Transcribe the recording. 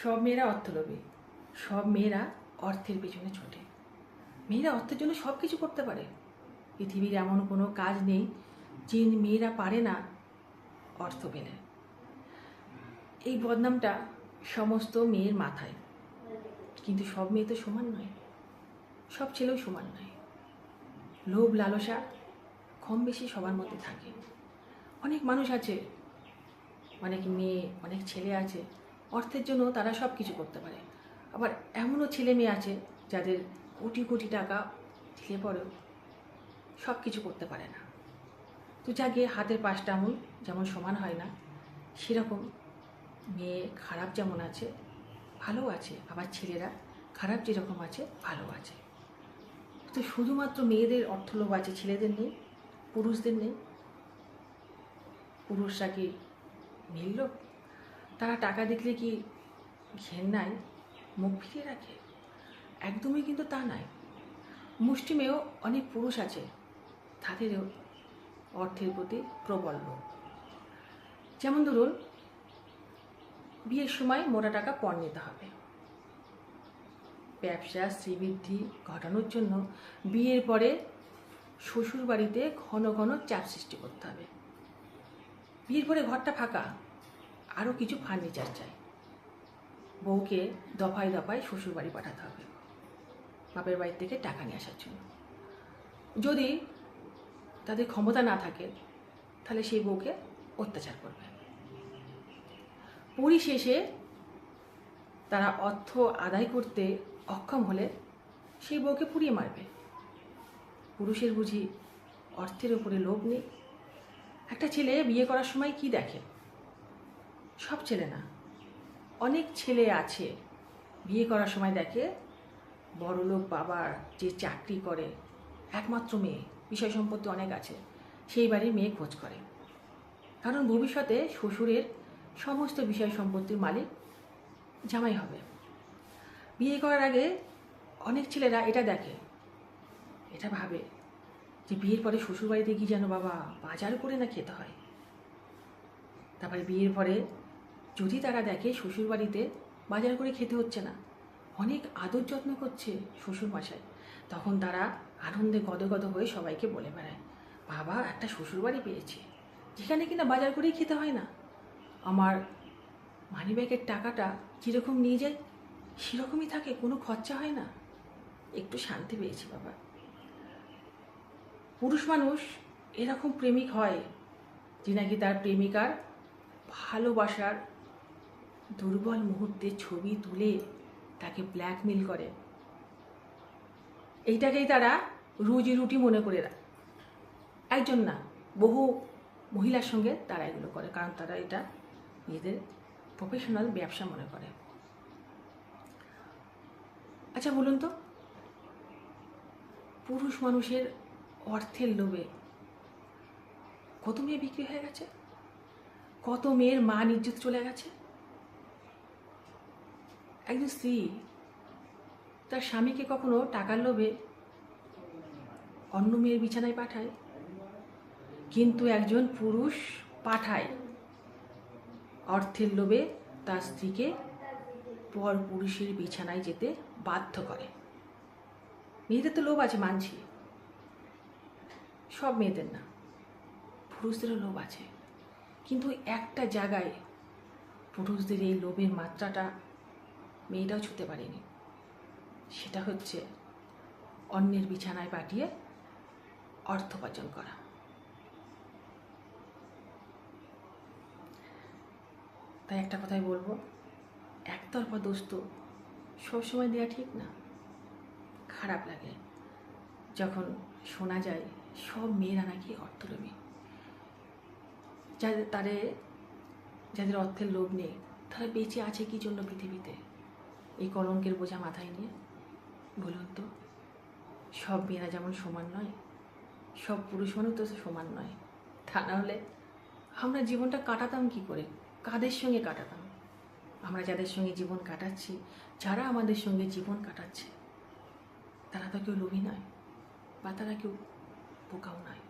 সব মেয়েরা অর্থলোভী, সব মেয়েরা অর্থের পেছনে ছোটে। মেয়েরা অর্থের জন্য সব কিছু করতে পারে। পৃথিবীর এমন কোনো কাজ নেই যে মেয়েরা পারে না অর্থ পেলে। এই বদনামটা সমস্ত মেয়ের মাথায়, কিন্তু সব মেয়ে তো সমান নয়, সব ছেলেও সমান নয়। লোভ লালসা কম বেশি সবার মধ্যে থাকে। অনেক মানুষ আছে, অনেক মেয়ে, অনেক ছেলে আছে, অর্থের জন্য তারা সব কিছু করতে পারে। আবার এমনও ছেলে মেয়ে আছে যাদের কোটি কোটি টাকা দিলে পরেও সব কিছু করতে পারে না। তো যাকে হাতের পাঁচটা আঙুল যেমন সমান হয় না, সেরকম মেয়ে খারাপ যেমন আছে ভালো আছে, আবার ছেলেরা খারাপ যেরকম আছে ভালো আছে। তো শুধুমাত্র মেয়েদের অর্থলোভ আছে, ছেলেদের নেই, পুরুষদের নেই? পুরুষরা কি মিলল? তারা টাকা দেখলে কি ঘেন্নায় মুখ ফিরিয়ে রাখে? একদমই কিন্তু তা নয়। মুষ্টিমেয় অনেক পুরুষ আছে, তাদেরও অর্থের প্রতি প্রবল লোভ। যেমন ধরুন, বিয়ের সময় মোটা টাকা পণ নিতে হবে। ব্যবসা শ্রীবৃদ্ধি ঘটানোর জন্য বিয়ের পরে শ্বশুর বাড়িতে ঘন ঘন চাপ সৃষ্টি করতে হবে। বিয়ের পরে ঘরটা ফাঁকা, আরও কিছু ফার্নিচার চাই। বউকে দফায় দফায় শ্বশুর বাড়ি পাঠাতে হবে বাপের বাড়ি থেকে টাকা নিয়ে আসার জন্য। যদি তাদের ক্ষমতা না থাকে, তাহলে সেই বউকে অত্যাচার করবে। পরিশেষে তারা অর্থ আদায় করতে অক্ষম হলে সেই বউকে পুড়িয়ে মারবে। পুরুষের বুঝি অর্থের উপরে লোভ নেই? একটা ছেলে বিয়ে করার সময় কি দেখে? সব ছেলে না, অনেক ছেলে আছে বিয়ে করার সময় দেখে বড়লোক বাবার যে চাকরি করে, একমাত্র মেয়ে, বিষয় সম্পত্তি অনেক আছে, সেই বাড়ির মেয়ে খোঁজ করে। কারণ ভবিষ্যতে শ্বশুরের সমস্ত বিষয় সম্পত্তির মালিক জামাই হবে। বিয়ে করার আগে অনেক ছেলেরা এটা দেখে, এটা ভাবে যে বিয়ের পরে শ্বশুরবাড়িতে গিয়ে যেন বাবা বাজার করে না খেতে হয়। তারপরে বিয়ের পরে যদি তারা দেখে শ্বশুরবাড়িতে বাজার করে খেতে হচ্ছে না, অনেক আদর যত্ন করছে শ্বশুরমশাই, তখন তারা আনন্দে গদগদ হয়ে সবাইকে বলে বেড়ায়, বাবা একটা শ্বশুরবাড়ি পেয়েছে যেখানে কিনা বাজার করেই খেতে হয় না। আমার মানিব্যাগের টাকাটা কীরকম নিয়ে যায় সেরকমই থাকে, কোনো খরচা হয় না, একটু শান্তি পেয়েছি বাবা। পুরুষ মানুষ এরকম প্রেমিক হয় যে নাকি তার প্রেমিকার ভালোবাসার দুর্বল মুহূর্তের ছবি তুলে তাকে ব্ল্যাকমেল করে। এইটাকেই তারা রুজি রুটি মনে করে একজন না, বহু মহিলার সঙ্গে তারা এগুলো করে, কারণ তারা এটা নিজেদের প্রফেশনাল ব্যবসা মনে করে। আচ্ছা বলুন তো, পুরুষ মানুষের অর্থের লোভে কত মেয়ে বিক্রি হয়ে গেছে, কত মেয়ের মান ইজ্জত চলে গেছে। একজন স্ত্রী তার স্বামীকে কখনো টাকার লোভে অন্য মেয়ের বিছানায় পাঠায়, কিন্তু একজন পুরুষ পাঠায় অর্থের লোভে তার স্ত্রীকে পর পুরুষের বিছানায় যেতে বাধ্য করে। মেয়েদের তো লোভ আছে মানছি, সব মেয়েদের না, পুরুষদেরও লোভ আছে, কিন্তু একটা জায়গায় পুরুষদের এই লোভের মাত্রাটা মেয়েটাও ছুঁতে পারেনি। সেটা হচ্ছে অন্যের বিছানায় পাঠিয়ে অর্থ উপার্জন করা। তাই একটা কথাই বলবো, একতরফা দোষ তো সবসময় দেওয়া ঠিক না। খারাপ লাগে যখন শোনা যায় সব মেয়েরা নাকি অর্থলোভী। যাদের অর্থের লোভ নেই, তারা বেঁচে আছে কি জন্য পৃথিবীতে এই কলঙ্কের বোঝা মাথায় নিয়ে? বলুন তো, সব মেয়েরা যেমন সমান নয়, সব পুরুষ মানুষ তো সমান নয়। তা না হলে আমরা জীবনটা কাটাতাম কি করে, কাদের সঙ্গে কাটাতাম? আমরা যাদের সঙ্গে জীবন কাটাচ্ছি, যারা আমাদের সঙ্গে জীবন কাটাচ্ছে, তারা তো কেউ লোভী নয়, বা তারা কেউ বোকাও নয়।